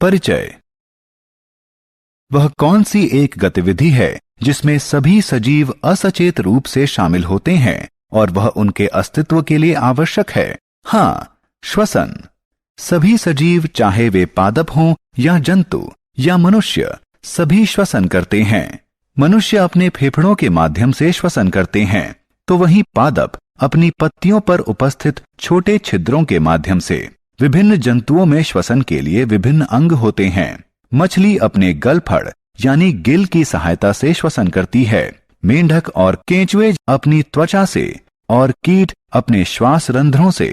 परिचय। वह कौन सी एक गतिविधि है जिसमें सभी सजीव असचेत रूप से शामिल होते हैं और वह उनके अस्तित्व के लिए आवश्यक है? हाँ, श्वसन। सभी सजीव, चाहे वे पादप हों या जंतु या मनुष्य, सभी श्वसन करते हैं। मनुष्य अपने फेफड़ों के माध्यम से श्वसन करते हैं, तो वहीं पादप अपनी पत्तियों पर उपस्थित छोटे छिद्रों के माध्यम से। विभिन्न जंतुओं में श्वसन के लिए विभिन्न अंग होते हैं। मछली अपने गलफड़ यानी गिल की सहायता से श्वसन करती है। मेंढक और केंचुए अपनी त्वचा से और कीट अपने श्वास रंध्रों से।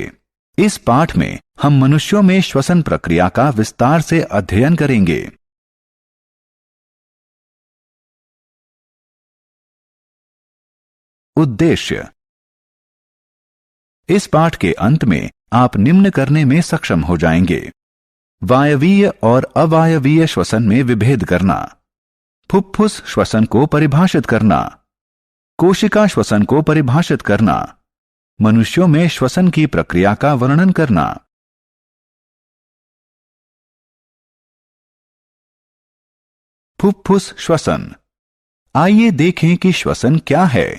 इस पाठ में हम मनुष्यों में श्वसन प्रक्रिया का विस्तार से अध्ययन करेंगे। उद्देश्य। इस पाठ के अंत में आप निम्न करने में सक्षम हो जाएंगे: वायवीय और अवायवीय श्वसन में विभेद करना, फुफ्फुस श्वसन को परिभाषित करना, कोशिका श्वसन को परिभाषित करना, मनुष्यों में श्वसन की प्रक्रिया का वर्णन करना। फुफ्फुस श्वसन। आइए देखें कि श्वसन क्या है।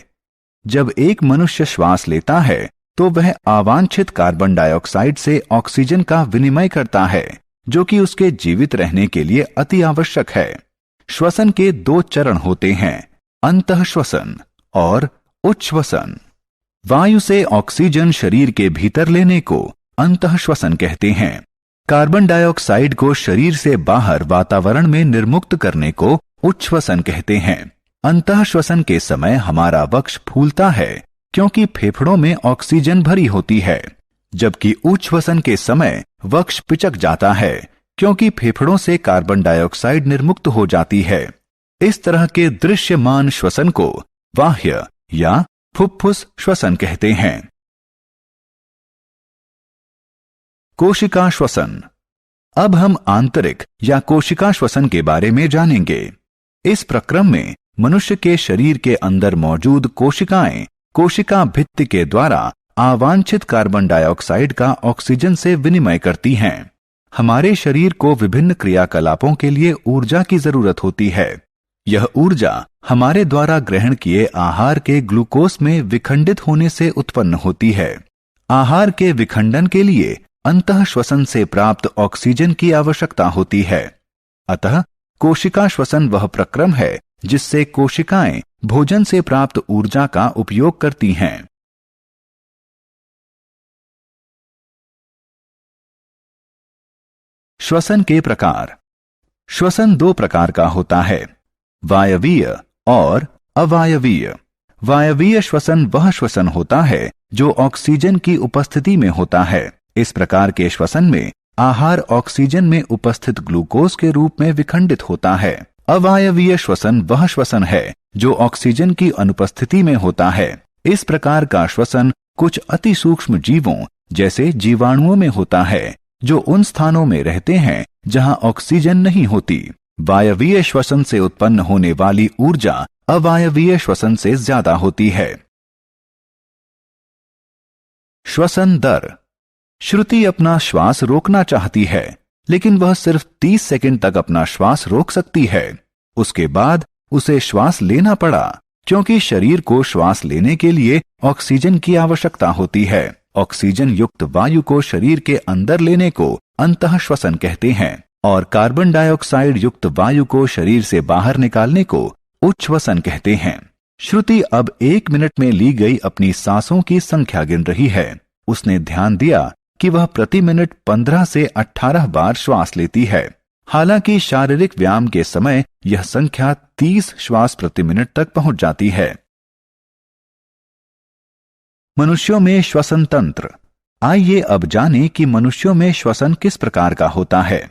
जब एक मनुष्य श्वास लेता है तो वह अवांछित कार्बन डाइऑक्साइड से ऑक्सीजन का विनिमय करता है, जो कि उसके जीवित रहने के लिए अति आवश्यक है। श्वसन के दो चरण होते हैं, अंतःश्वसन और उच्छ्वसन। वायु से ऑक्सीजन शरीर के भीतर लेने को अंतःश्वसन कहते हैं। कार्बन डाइऑक्साइड को शरीर से बाहर वातावरण में निर्मुक्त करने को उच्छ्वसन कहते हैं। अंतःश्वसन के समय हमारा वक्ष फूलता है क्योंकि फेफड़ों में ऑक्सीजन भरी होती है, जबकि उच्छ्वसन के समय वक्ष पिचक जाता है क्योंकि फेफड़ों से कार्बन डाइऑक्साइड निर्मुक्त हो जाती है। इस तरह के दृश्यमान श्वसन को बाह्य या फुफ्फुस श्वसन कहते हैं। कोशिका श्वसन। अब हम आंतरिक या कोशिका श्वसन के बारे में जानेंगे। इस प्रक्रम में मनुष्य के शरीर के अंदर मौजूद कोशिकाएं कोशिका भित्ति के द्वारा अवांछित कार्बन डाइऑक्साइड का ऑक्सीजन से विनिमय करती हैं। हमारे शरीर को विभिन्न क्रियाकलापों के लिए ऊर्जा की जरूरत होती है। यह ऊर्जा हमारे द्वारा ग्रहण किए आहार के ग्लूकोज में विखंडित होने से उत्पन्न होती है। आहार के विखंडन के लिए अंतःश्वसन से प्राप्त ऑक्सीजन की आवश्यकता होती है। अतः कोशिका श्वसन वह प्रक्रम है जिससे कोशिकाएं भोजन से प्राप्त ऊर्जा का उपयोग करती हैं। श्वसन के प्रकार। श्वसन दो प्रकार का होता है, वायवीय और अवायवीय। वायवीय श्वसन वह श्वसन होता है जो ऑक्सीजन की उपस्थिति में होता है। इस प्रकार के श्वसन में आहार ऑक्सीजन में उपस्थित ग्लूकोज के रूप में विखंडित होता है। अवायवीय श्वसन वह श्वसन है जो ऑक्सीजन की अनुपस्थिति में होता है। इस प्रकार का श्वसन कुछ अति सूक्ष्म जीवों जैसे जीवाणुओं में होता है, जो उन स्थानों में रहते हैं जहां ऑक्सीजन नहीं होती। वायवीय श्वसन से उत्पन्न होने वाली ऊर्जा अवायवीय श्वसन से ज्यादा होती है। श्वसन दर। श्रुति अपना श्वास रोकना चाहती है, लेकिन वह सिर्फ 30 सेकंड तक अपना श्वास रोक सकती है। उसके बाद उसे श्वास लेना पड़ा, क्योंकि शरीर को श्वास लेने के लिए ऑक्सीजन की आवश्यकता होती है। ऑक्सीजन युक्त वायु को शरीर के अंदर लेने को अंतःश्वसन कहते हैं और कार्बन डाइऑक्साइड युक्त वायु को शरीर से बाहर निकालने को उच्छ्वसन कहते हैं। श्रुति अब 1 मिनट में ली गई अपनी सांसों की संख्या गिन रही है। उसने ध्यान दिया कि वह प्रति मिनट 15 से 18 बार श्वास लेती है। हालांकि शारीरिक व्यायाम के समय यह संख्या 30 श्वास प्रति मिनट तक पहुंच जाती है। मनुष्यों में श्वसन तंत्र। आइए अब जानें कि मनुष्यों में श्वसन किस प्रकार का होता है।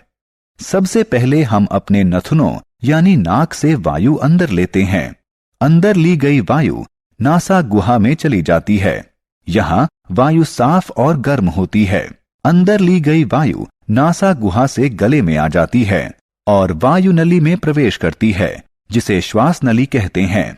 सबसे पहले हम अपने नथुनों यानी नाक से वायु अंदर लेते हैं। अंदर ली गई वायु नासा गुहा में चली जाती है। यहाँ वायु साफ और गर्म होती है। अंदर ली गई वायु नासा गुहा से गले में आ जाती है और वायु नली में प्रवेश करती है, जिसे श्वास नली कहते हैं।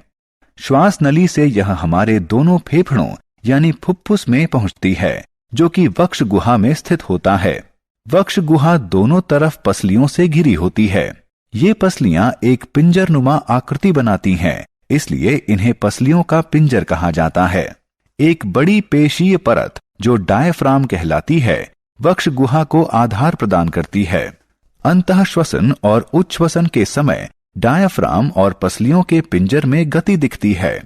श्वास नली से यह हमारे दोनों फेफड़ों यानी फुफ्फुस में पहुंचती है, जो कि वक्ष गुहा में स्थित होता है। वक्ष गुहा दोनों तरफ पसलियों से घिरी होती है। ये पसलियां एक पिंजरनुमा आकृति बनाती हैं, इसलिए इन्हें पसलियों का पिंजर कहा जाता है। एक बड़ी पेशीय परत जो डायफ्राम कहलाती है, वक्ष गुहा को आधार प्रदान करती है। अंतः श्वसन और उच्छ्वसन के समय डायफ्राम और पसलियों के पिंजर में गति दिखती है।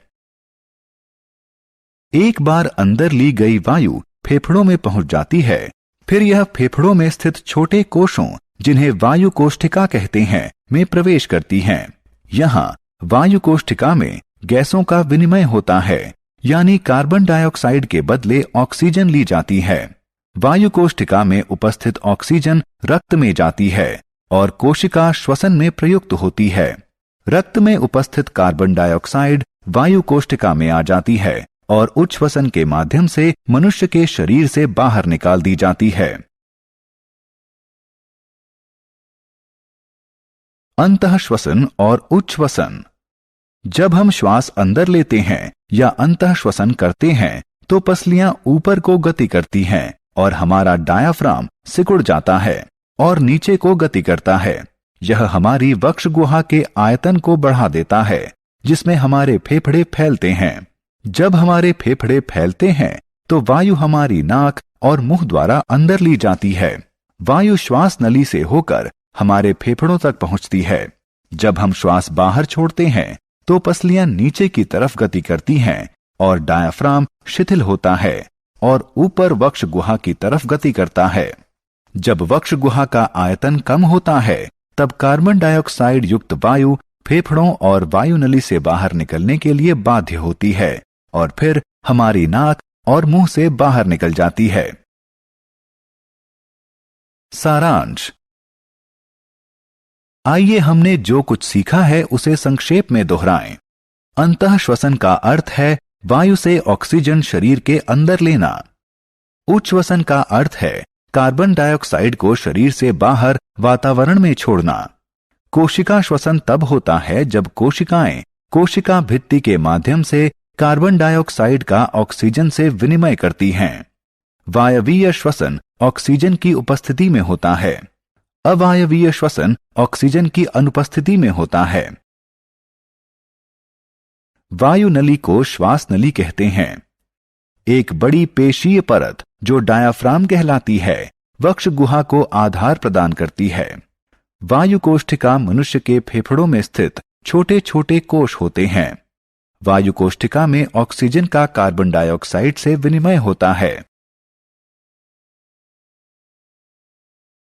एक बार अंदर ली गई वायु फेफड़ों में पहुंच जाती है, फिर यह फेफड़ों में स्थित छोटे कोशों, जिन्हें वायु कोष्ठिका कहते हैं, में प्रवेश करती हैं। यहाँ वायु कोष्ठिका में गैसों का विनिमय होता है, यानी कार्बन डाइऑक्साइड के बदले ऑक्सीजन ली जाती है। वायु कोष्ठिका में उपस्थित ऑक्सीजन रक्त में जाती है और कोशिका श्वसन में प्रयुक्त होती है। रक्त में उपस्थित कार्बन डाइऑक्साइड वायु कोष्ठिका में आ जाती है और उच्छ्वसन के माध्यम से मनुष्य के शरीर से बाहर निकाल दी जाती है। अंतःश्वसन और उच्छ्वसन। जब हम श्वास अंदर लेते हैं या अंतःश्वसन करते हैं तो पसलियां ऊपर को गति करती हैं और हमारा डायाफ्राम सिकुड़ जाता है और नीचे को गति करता है। यह हमारी वक्ष गुहा के आयतन को बढ़ा देता है, जिसमें हमारे फेफड़े फैलते हैं। जब हमारे फेफड़े फैलते हैं तो वायु हमारी नाक और मुंह द्वारा अंदर ली जाती है। वायु श्वास नली से होकर हमारे फेफड़ों तक पहुंचती है। जब हम श्वास बाहर छोड़ते हैं तो पसलियां नीचे की तरफ गति करती हैं और डायाफ्राम शिथिल होता है और ऊपर वक्ष गुहा की तरफ गति करता है। जब वक्ष गुहा का आयतन कम होता है तब कार्बन डाइऑक्साइड युक्त वायु फेफड़ों और वायु नली से बाहर निकलने के लिए बाध्य होती है और फिर हमारी नाक और मुंह से बाहर निकल जाती है। सारांश। आइए हमने जो कुछ सीखा है उसे संक्षेप में दोहराएं। अंतःश्वसन का अर्थ है वायु से ऑक्सीजन शरीर के अंदर लेना। उच्छ्वसन का अर्थ है कार्बन डाइऑक्साइड को शरीर से बाहर वातावरण में छोड़ना। कोशिका श्वसन तब होता है जब कोशिकाएं कोशिका भित्ति के माध्यम से कार्बन डाइऑक्साइड का ऑक्सीजन से विनिमय करती हैं। वायवीय श्वसन ऑक्सीजन की उपस्थिति में होता है। अवायवीय श्वसन ऑक्सीजन की अनुपस्थिति में होता है। वायु नली को श्वास नली कहते हैं। एक बड़ी पेशीय परत जो डायाफ्राम कहलाती है, वक्ष गुहा को आधार प्रदान करती है। वायु कोष्ठिका मनुष्य के फेफड़ों में स्थित छोटे छोटे कोश होते हैं। वायु कोष्ठिका में ऑक्सीजन का कार्बन डाइऑक्साइड से विनिमय होता है।